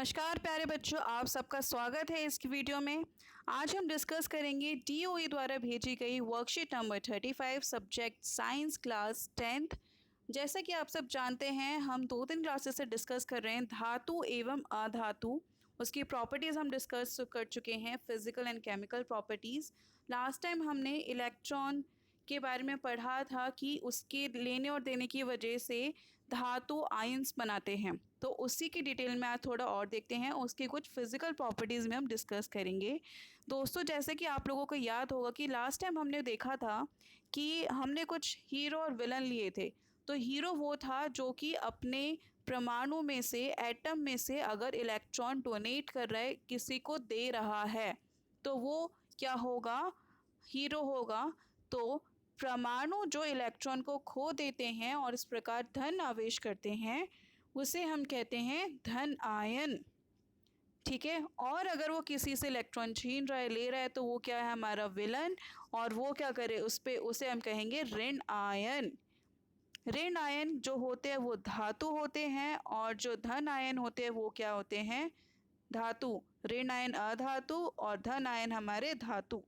नमस्कार प्यारे बच्चों, आप सबका स्वागत है इस वीडियो में। आज हम डिस्कस करेंगे DOE द्वारा भेजी गई worksheet number 35 subject science class 10th। जैसा कि आप सब जानते हैं, हम 2-3 क्लासेस से डिस्कस कर रहे हैं धातु एवं अधातु। उसकी प्रॉपर्टीज़ हम डिस्कस कर चुके हैं, physical and chemical properties. Last time हमने इलेक्ट्रॉन के बारे में पढ़ा था कि उसके लेने और देने की वजह से धातु आयंस बनाते हैं। तो उसी की डिटेल में आज थोड़ा और देखते हैं, उसकी कुछ फिजिकल प्रॉपर्टीज़ में हम डिस्कस करेंगे। दोस्तों, जैसे कि आप लोगों को याद होगा कि लास्ट टाइम हमने देखा था कि हमने कुछ हीरो और विलन लिए थे। तो हीरो वो था जो कि अपने परमाणु में से, एटम में से अगर इलेक्ट्रॉन डोनेट कर रहा है, किसी को दे रहा है, तो वो क्या होगा? हीरो होगा। तो परमाणु जो इलेक्ट्रॉन को खो देते हैं और इस प्रकार धन आवेश करते हैं, उसे हम कहते हैं धन आयन। ठीक है। और अगर वो किसी से इलेक्ट्रॉन छीन रहा है, ले रहा है, तो वो क्या है? हमारा विलन। और वो क्या करे? उसे हम कहेंगे ऋण आयन। ऋण आयन जो होते हैं वो धातु होते हैं, और जो धन आयन होते हैं वो क्या होते हैं? धातु। ऋण आयन अधातु और धन आयन हमारे धातु।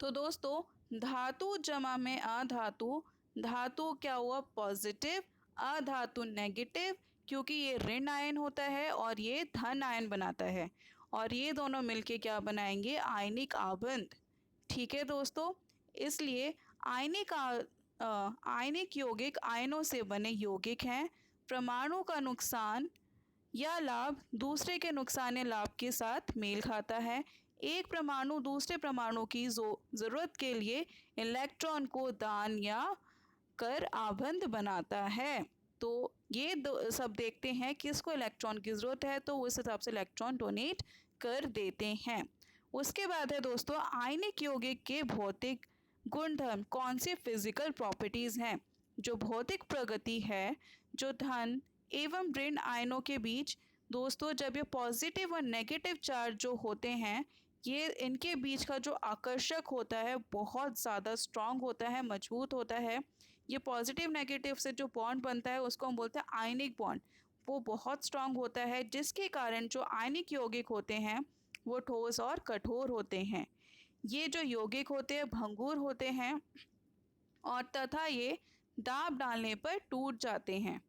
तो दोस्तों, धातु जमा में अधातु, धातु क्या हुआ? पॉजिटिव, अधातु नेगेटिव, क्योंकि ये ऋण आयन होता है और ये धन आयन बनाता है, और ये दोनों मिलके क्या बनाएंगे? आयनिक आबंध। ठीक है दोस्तों, इसलिए आयनिक यौगिक आयनों से बने यौगिक हैं। परमाणु का नुकसान या लाभ दूसरे के नुकसान या लाभ के साथ मेल खाता है। एक परमाणु दूसरे परमाणु की ज़रूरत के लिए इलेक्ट्रॉन को दान या कर आबंध बनाता है। तो ये सब देखते हैं किसको इलेक्ट्रॉन की ज़रूरत है, तो उस हिसाब से इलेक्ट्रॉन डोनेट कर देते हैं। उसके बाद है दोस्तों, आयनिक यौगिक के भौतिक गुणधर्म। कौन सी फिजिकल प्रॉपर्टीज़ हैं? जो भौतिक प्रगति है, जो धन एवं ऋण आयनों के बीच, दोस्तों जब ये पॉजिटिव और नेगेटिव चार्ज जो होते हैं, ये इनके बीच का जो आकर्षक होता है बहुत ज़्यादा स्ट्रांग होता है, मजबूत होता है। ये पॉजिटिव नेगेटिव से जो बॉन्ड बनता है उसको हम बोलते हैं आयनिक बॉन्ड। वो बहुत स्ट्रांग होता है, जिसके कारण जो आयनिक यौगिक होते हैं वो ठोस और कठोर होते हैं। ये जो यौगिक होते हैं भंगुर होते हैं, और तथा ये दाब डालने पर टूट जाते हैं।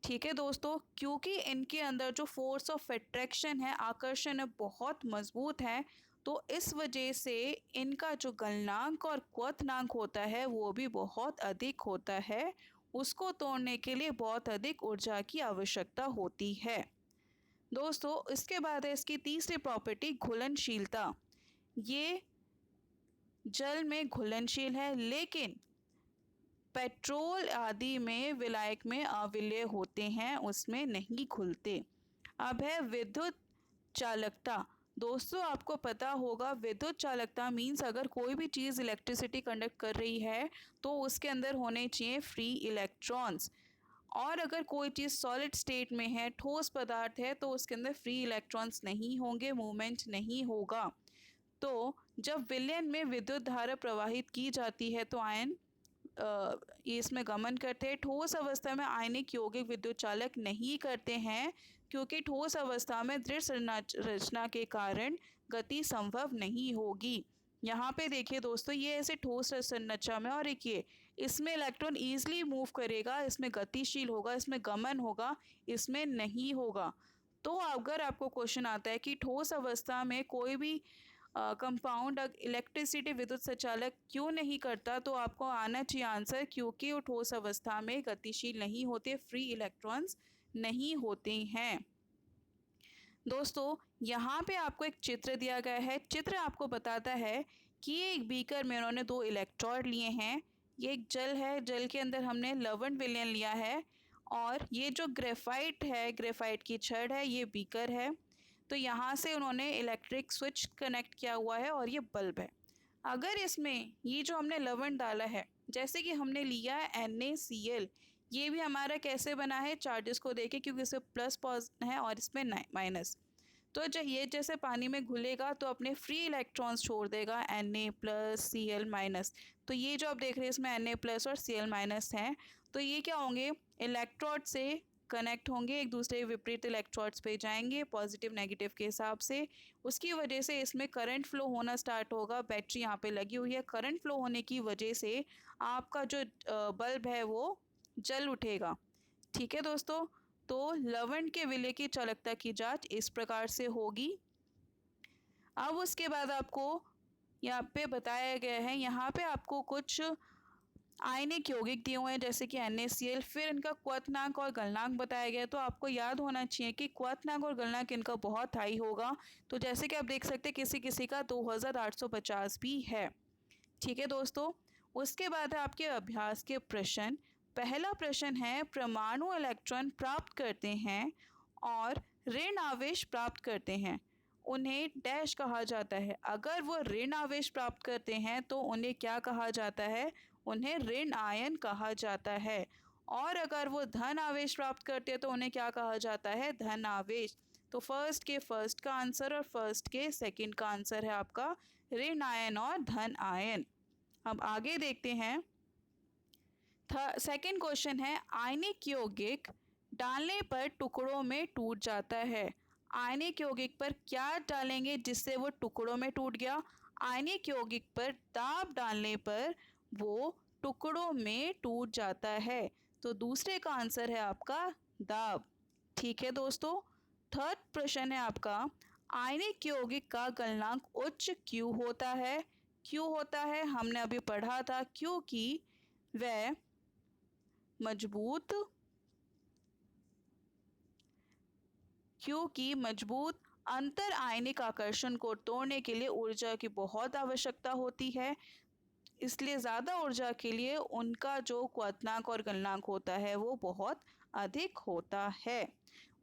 ठीक है दोस्तों, क्योंकि इनके अंदर जो फोर्स ऑफ अट्रैक्शन है, आकर्षण है, बहुत मजबूत है, तो इस वजह से इनका जो गलनांक और क्वथनांक होता है वो भी बहुत अधिक होता है। उसको तोड़ने के लिए बहुत अधिक ऊर्जा की आवश्यकता होती है। दोस्तों, इसके बाद है इसकी तीसरी प्रॉपर्टी, घुलनशीलता। ये जल में घुलनशील है, लेकिन पेट्रोल आदि में, विलायक में अविलेय होते हैं, उसमें नहीं घुलते। अब है विद्युत चालकता। दोस्तों, आपको पता होगा विद्युत चालकता मीन्स अगर कोई भी चीज़ इलेक्ट्रिसिटी कंडक्ट कर रही है तो उसके अंदर होने चाहिए फ्री इलेक्ट्रॉन्स। और अगर कोई चीज़ सॉलिड स्टेट में है, ठोस पदार्थ है, तो उसके अंदर फ्री इलेक्ट्रॉन्स नहीं होंगे, मूवमेंट नहीं होगा। तो जब विलयन में विद्युत धारा प्रवाहित की जाती है तो आयन ये इसमें गमन करते हैं। ठोस अवस्था में आयनिक यौगिक विद्युत चालक नहीं करते हैं, क्योंकि ठोस अवस्था में दृढ़ रचना के कारण गति संभव नहीं होगी। यहाँ पे देखिए दोस्तों, ये ऐसे ठोस संरचना में, और एक ये इसमें इलेक्ट्रॉन ईजिली मूव करेगा, इसमें गतिशील होगा, इसमें गमन होगा, इसमें नहीं होगा। तो अगर आपको क्वेश्चन आता है कि ठोस अवस्था में कोई भी कंपाउंड इलेक्ट्रिसिटी विद्युत संचालक क्यों नहीं करता, तो आपको आना चाहिए आंसर, क्योंकि वो ठोस अवस्था में गतिशील नहीं होते, फ्री इलेक्ट्रॉन्स नहीं होते हैं। दोस्तों, यहाँ पे आपको एक चित्र दिया गया है। चित्र आपको बताता है कि एक बीकर में उन्होंने 2 इलेक्ट्रोड लिए हैं। ये एक जल है, जल के अंदर हमने लवण विलयन लिया है, और ये जो ग्रेफाइट है, ग्रेफाइट की छड़ है, ये बीकर है। तो यहाँ से उन्होंने इलेक्ट्रिक स्विच कनेक्ट किया हुआ है, और ये बल्ब है। अगर इसमें ये जो हमने लवण डाला है, जैसे कि हमने लिया है NaCl, ये भी हमारा कैसे बना है? चार्जेस को देके, क्योंकि इसमें प्लस है और इसमें माइनस। तो जब ये जैसे पानी में घुलेगा तो अपने फ्री इलेक्ट्रॉन्स छोड़ देगा, Na+Cl-। तो ये जो आप देख रहे हैं इसमें Na+ और Cl- हैं, तो ये क्या होंगे? इलेक्ट्रोड से कनेक्ट होंगे, एक दूसरे के विपरीत इलेक्ट्रोड्स पे जाएंगे पॉजिटिव नेगेटिव के हिसाब से। उसकी वजह से इसमें करंट फ्लो होना स्टार्ट होगा। बैटरी यहाँ पे लगी हुई है, करंट फ्लो होने की वजह से आपका जो बल्ब है वो जल उठेगा। ठीक है दोस्तों, तो लवण के विलय की चालकता की जांच इस प्रकार से होगी। अब उसके बाद आपको यहाँ पे बताया गया है, यहाँ पे आपको कुछ आयनिक यौगिक दिए हुए हैं जैसे कि NaCl, फिर इनका क्वथनांक और गलनांक बताया गया है। तो आपको याद होना चाहिए कि क्वथनांक और गलनांक इनका बहुत हाई होगा। तो जैसे कि आप देख सकते हैं किसी किसी का 2850 भी है। ठीक है दोस्तों, उसके बाद है आपके अभ्यास के प्रश्न। पहला प्रश्न है, परमाणु इलेक्ट्रॉन प्राप्त करते हैं और ऋण आवेश प्राप्त करते हैं, उन्हें डैश कहा जाता है। अगर वो ऋण आवेश प्राप्त करते हैं तो उन्हें क्या कहा जाता है? उन्हें ऋण आयन कहा जाता है। और अगर वो धन आवेश प्राप्त करते हैं तो उन्हें क्या कहा जाता है? धन आवेश। तो फर्स्ट के फर्स्ट का आंसर और फर्स्ट के सेकंड का आंसर है आपका ऋण आयन और धन आयन। अब आगे देखते हैं। सेकंड क्वेश्चन है, आयनिक यौगिक डालने पर टुकड़ों में टूट जाता है। आयनिक यौगिक पर क्या डालेंगे जिससे वो टुकड़ों में टूट गया? आयनिक यौगिक पर दाब डालने पर वो टुकड़ों में टूट जाता है। तो दूसरे का आंसर है आपका दाब। ठीक है दोस्तों, थर्ड प्रश्न है आपका, आयनिक यौगिक का गलनांक उच्च क्यों होता है? क्यों होता है हमने अभी पढ़ा था, क्योंकि वह मजबूत अंतर आयनिक आकर्षण को तोड़ने के लिए ऊर्जा की बहुत आवश्यकता होती है। इसलिए ज़्यादा ऊर्जा के लिए उनका जो क्वथनांक और गलनांक होता है वो बहुत अधिक होता है।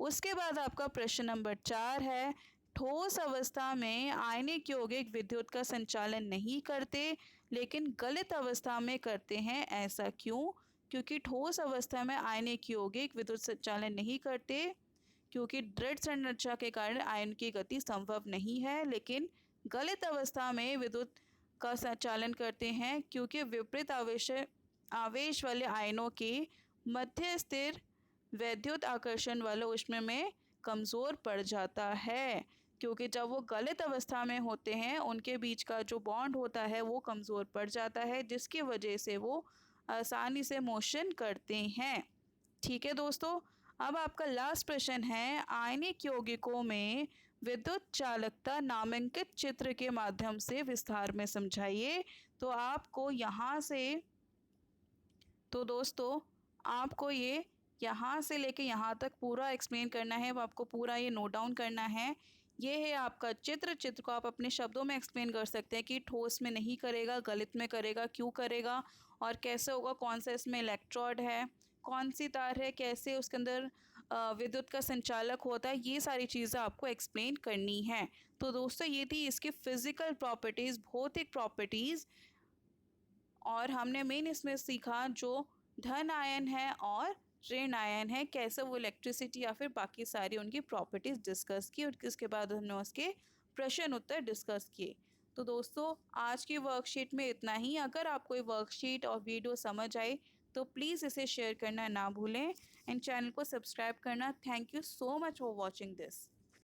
उसके बाद आपका प्रश्न नंबर 4 है, ठोस अवस्था में आयनिक यौगिक विद्युत का संचालन नहीं करते लेकिन गलित अवस्था में करते हैं, ऐसा क्यों? क्योंकि ठोस अवस्था में आयनिक यौगिक विद्युत संचालन नहीं करते क्योंकि दृढ़ संरचना के कारण आयन की गति संभव नहीं है, लेकिन गलित अवस्था में विद्युत का संचालन करते हैं क्योंकि विपरीत आवेश वाले आयनों के मध्य स्थिर वैद्युत आकर्षण वाले ऊष्मा में कमज़ोर पड़ जाता है। क्योंकि जब वो गलित अवस्था में होते हैं उनके बीच का जो बॉन्ड होता है वो कमज़ोर पड़ जाता है, जिसकी वजह से वो आसानी से मोशन करते हैं। ठीक है दोस्तों, अब आपका लास्ट प्रश्न है, आयनिक यौगिकों में विद्युत चालकता नामांकित चित्र के माध्यम से विस्तार में समझाइए। तो आपको यहाँ से, तो दोस्तों आपको ये यहाँ से लेके यहाँ तक पूरा एक्सप्लेन करना है, वो आपको पूरा ये नोट डाउन करना है। ये है आपका चित्र को आप अपने शब्दों में एक्सप्लेन कर सकते हैं कि ठोस में नहीं करेगा, गलित में करेगा, क्यों करेगा और कैसे होगा, कौन सा इसमें इलेक्ट्रोड है, कौन सी तार है, कैसे उसके अंदर विद्युत का संचालक होता है, ये सारी चीज़ें आपको एक्सप्लेन करनी है। तो दोस्तों ये थी इसकी फिजिकल प्रॉपर्टीज़, भौतिक प्रॉपर्टीज़, और हमने मेन इसमें सीखा जो धन आयन है और ऋण आयन है, कैसे वो इलेक्ट्रिसिटी या फिर बाकी सारी उनकी प्रॉपर्टीज़ डिस्कस की, और इसके बाद हमने उसके प्रश्न उत्तर डिस्कस किए। तो दोस्तों आज की वर्कशीट में इतना ही। अगर आपको ये वर्कशीट और वीडियो समझ आए तो प्लीज़ इसे शेयर करना ना भूलें एंड चैनल को सब्सक्राइब करना। Thank you so much for watching this.